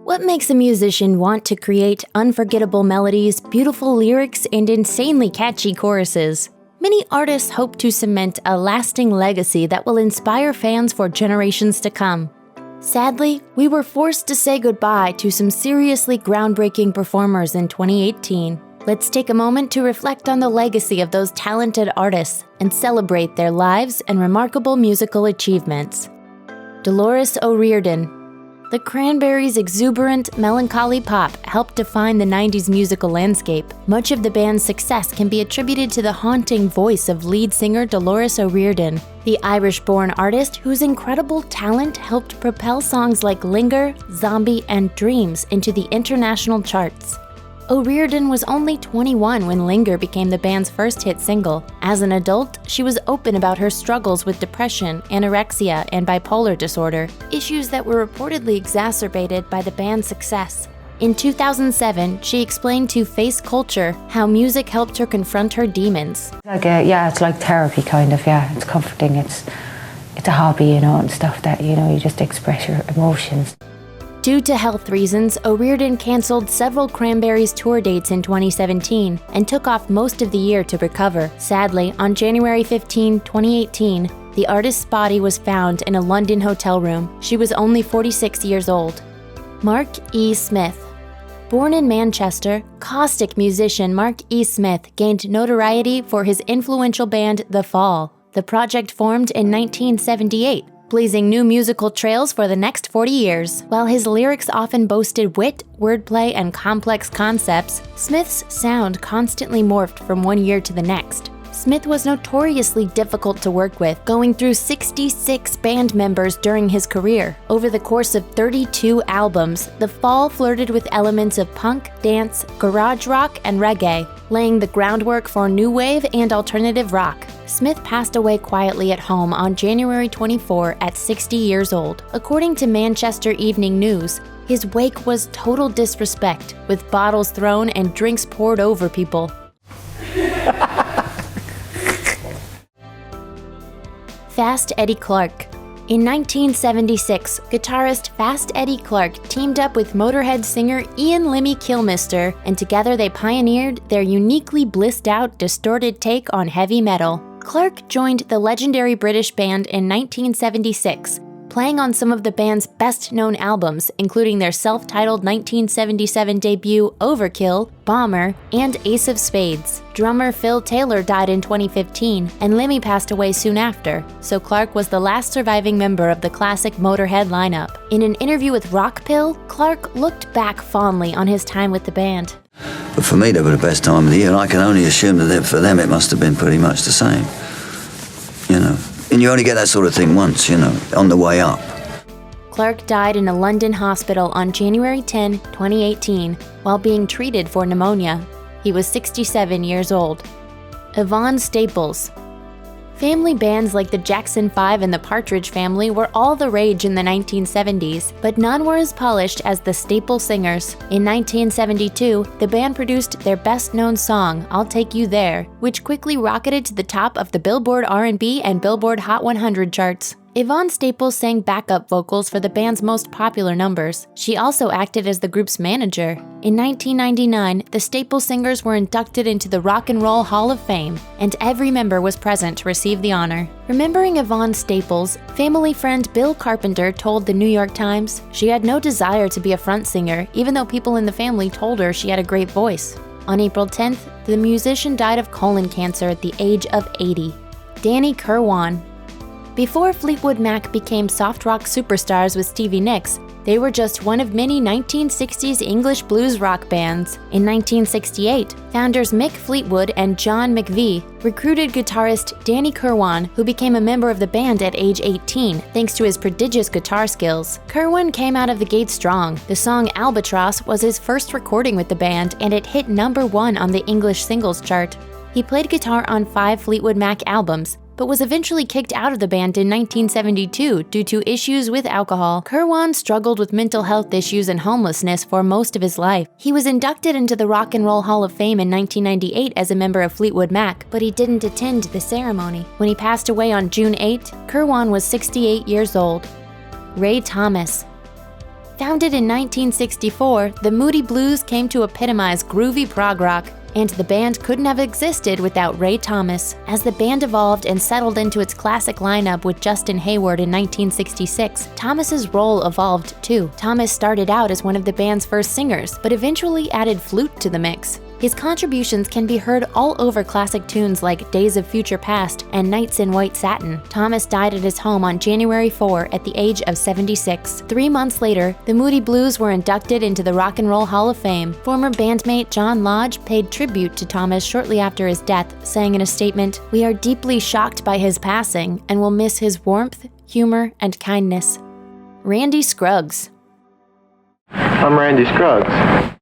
What makes a musician want to create unforgettable melodies, beautiful lyrics, and insanely catchy choruses? Many artists hope to cement a lasting legacy that will inspire fans for generations to come. Sadly, we were forced to say goodbye to some seriously groundbreaking performers in 2018. Let's take a moment to reflect on the legacy of those talented artists and celebrate their lives and remarkable musical achievements. Dolores O'Riordan. The Cranberries' exuberant, melancholy pop helped define the 90s musical landscape. Much of the band's success can be attributed to the haunting voice of lead singer Dolores O'Riordan, the Irish-born artist whose incredible talent helped propel songs like Linger, Zombie, and Dreams into the international charts. O'Riordan was only 21 when Linger became the band's first hit single. As an adult, she was open about her struggles with depression, anorexia, and bipolar disorder, issues that were reportedly exacerbated by the band's success. In 2007, she explained to Face Culture how music helped her confront her demons. It's like therapy kind of, It's comforting, it's a hobby, and stuff that, you just express your emotions. Due to health reasons, O'Riordan canceled several Cranberries tour dates in 2017 and took off most of the year to recover. Sadly, on January 15, 2018, the artist's body was found in a London hotel room. She was only 46 years old. Mark E. Smith. Born in Manchester, caustic musician Mark E. Smith gained notoriety for his influential band The Fall. The project formed in 1978. Blazing new musical trails for the next 40 years. While his lyrics often boasted wit, wordplay, and complex concepts, Smith's sound constantly morphed from one year to the next. Smith was notoriously difficult to work with, going through 66 band members during his career. Over the course of 32 albums, The Fall flirted with elements of punk, dance, garage rock, and reggae, laying the groundwork for new wave and alternative rock. Smith passed away quietly at home on January 24 at 60 years old. According to Manchester Evening News, his wake was total disrespect, with bottles thrown and drinks poured over people. Fast Eddie Clarke. In 1976, guitarist Fast Eddie Clarke teamed up with Motorhead singer Ian Lemmy Kilmister, and together they pioneered their uniquely blissed-out, distorted take on heavy metal. Clarke joined the legendary British band in 1976, playing on some of the band's best-known albums, including their self-titled 1977 debut Overkill, Bomber, and Ace of Spades. Drummer Phil Taylor died in 2015, and Lemmy passed away soon after, so Clarke was the last surviving member of the classic Motorhead lineup. In an interview with Rockpill, Clarke looked back fondly on his time with the band. But for me, they were the best time of the year, and I can only assume that for them it must have been pretty much the same, And you only get that sort of thing once, on the way up. Clarke died in a London hospital on January 10, 2018, while being treated for pneumonia. He was 67 years old. Yvonne Staples. Family bands like the Jackson 5 and the Partridge Family were all the rage in the 1970s, but none were as polished as the Staples Singers. In 1972, the band produced their best-known song, I'll Take You There, which quickly rocketed to the top of the Billboard R&B and Billboard Hot 100 charts. Yvonne Staples sang backup vocals for the band's most popular numbers. She also acted as the group's manager. In 1999, the Staples Singers were inducted into the Rock and Roll Hall of Fame, and every member was present to receive the honor. Remembering Yvonne Staples, family friend Bill Carpenter told the New York Times, "She had no desire to be a front singer, even though people in the family told her she had a great voice." On April 10th, the musician died of colon cancer at the age of 80. Danny Kirwan. Before Fleetwood Mac became soft rock superstars with Stevie Nicks, they were just one of many 1960s English blues rock bands. In 1968, founders Mick Fleetwood and John McVie recruited guitarist Danny Kirwan, who became a member of the band at age 18, thanks to his prodigious guitar skills. Kirwan came out of the gate strong. The song Albatross was his first recording with the band, and it hit #1 on the English singles chart. He played guitar on 5 Fleetwood Mac albums, but was eventually kicked out of the band in 1972 due to issues with alcohol. Kirwan struggled with mental health issues and homelessness for most of his life. He was inducted into the Rock and Roll Hall of Fame in 1998 as a member of Fleetwood Mac, but he didn't attend the ceremony. When he passed away on June 8, Kirwan was 68 years old. Ray Thomas. Founded in 1964, the Moody Blues came to epitomize groovy prog rock, and the band couldn't have existed without Ray Thomas. As the band evolved and settled into its classic lineup with Justin Hayward in 1966, Thomas's role evolved too. Thomas started out as one of the band's first singers, but eventually added flute to the mix. His contributions can be heard all over classic tunes like Days of Future Past and Nights in White Satin. Thomas died at his home on January 4 at the age of 76. 3 months later, the Moody Blues were inducted into the Rock and Roll Hall of Fame. Former bandmate John Lodge paid tribute to Thomas shortly after his death, saying in a statement, "We are deeply shocked by his passing and will miss his warmth, humor, and kindness." Randy Scruggs. I'm Randy Scruggs.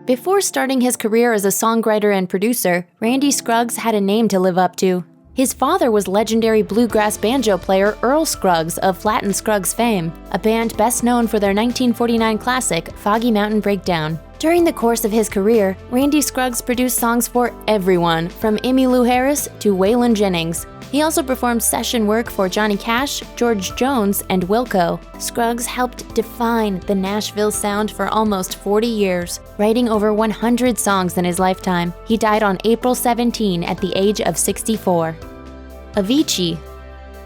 Before starting his career as a songwriter and producer, Randy Scruggs had a name to live up to. His father was legendary bluegrass banjo player Earl Scruggs of Flatt and Scruggs fame, a band best known for their 1949 classic, Foggy Mountain Breakdown. During the course of his career, Randy Scruggs produced songs for everyone, from Emmylou Harris to Waylon Jennings. He also performed session work for Johnny Cash, George Jones, and Wilco. Scruggs helped define the Nashville sound for almost 40 years, writing over 100 songs in his lifetime. He died on April 17 at the age of 64. Avicii.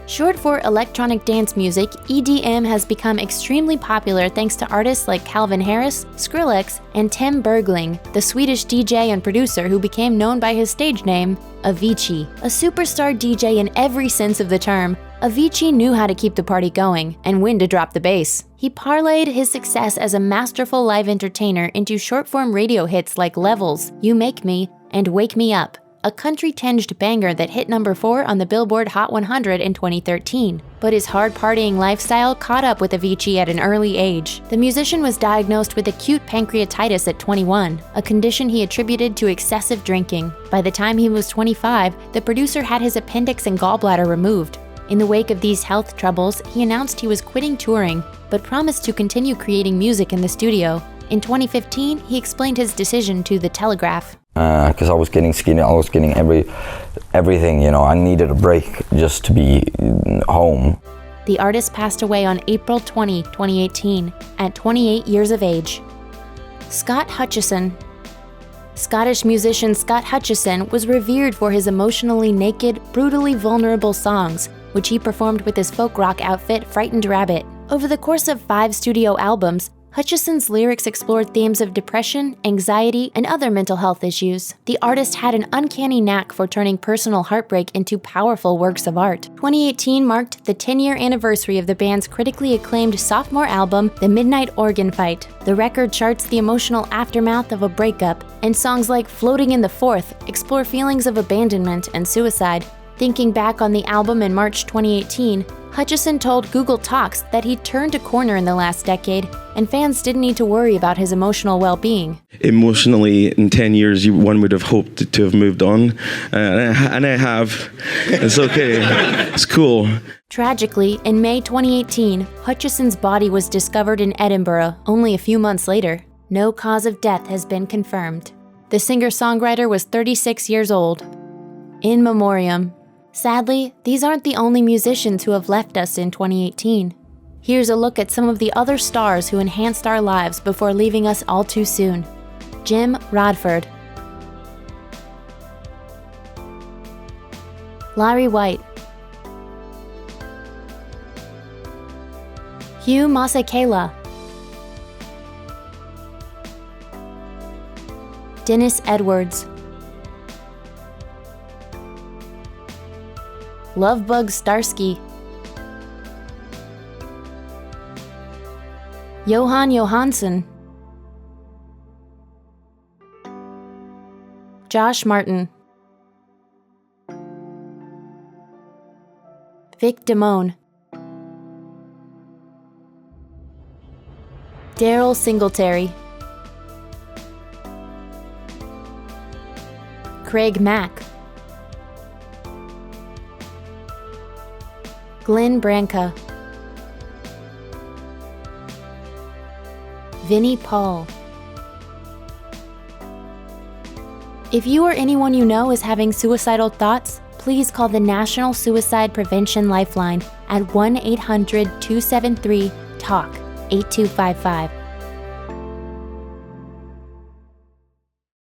Short for electronic dance music, EDM has become extremely popular thanks to artists like Calvin Harris, Skrillex, and Tim Bergling, the Swedish DJ and producer who became known by his stage name, Avicii. A superstar DJ in every sense of the term, Avicii knew how to keep the party going and when to drop the bass. He parlayed his success as a masterful live entertainer into short-form radio hits like Levels, You Make Me, and Wake Me Up, a country-tinged banger that hit number 4 on the Billboard Hot 100 in 2013. But his hard-partying lifestyle caught up with Avicii at an early age. The musician was diagnosed with acute pancreatitis at 21, a condition he attributed to excessive drinking. By the time he was 25, the producer had his appendix and gallbladder removed. In the wake of these health troubles, he announced he was quitting touring, but promised to continue creating music in the studio. In 2015, he explained his decision to The Telegraph. Because I was getting skinny, I was getting everything, I needed a break just to be home. The artist passed away on April 20, 2018, at 28 years of age. Scott Hutchison. Scottish musician Scott Hutchison was revered for his emotionally naked, brutally vulnerable songs, which he performed with his folk rock outfit Frightened Rabbit. Over the course of 5 studio albums, Hutchison's lyrics explored themes of depression, anxiety, and other mental health issues. The artist had an uncanny knack for turning personal heartbreak into powerful works of art. 2018 marked the 10-year anniversary of the band's critically acclaimed sophomore album, The Midnight Organ Fight. The record charts the emotional aftermath of a breakup, and songs like Floating in the Fourth explore feelings of abandonment and suicide. Thinking back on the album in March 2018, Hutchison told Google Talks that he turned a corner in the last decade, and fans didn't need to worry about his emotional well-being. Emotionally, in 10 years, one would have hoped to have moved on, and I have. It's okay. It's cool. Tragically, in May 2018, Hutchison's body was discovered in Edinburgh only a few months later. No cause of death has been confirmed. The singer-songwriter was 36 years old. In memoriam. Sadly, these aren't the only musicians who have left us in 2018. Here's a look at some of the other stars who enhanced our lives before leaving us all too soon. Jim Rodford. Larry White. Hugh Masekela. Dennis Edwards. Lovebug Starsky. Johan Johansson. Josh Martin. Vic Damone. Daryl Singletary. Craig Mack. Glenn Branca. Vinnie Paul. If you or anyone you know is having suicidal thoughts, please call the National Suicide Prevention Lifeline at 1-800-273-TALK 8255.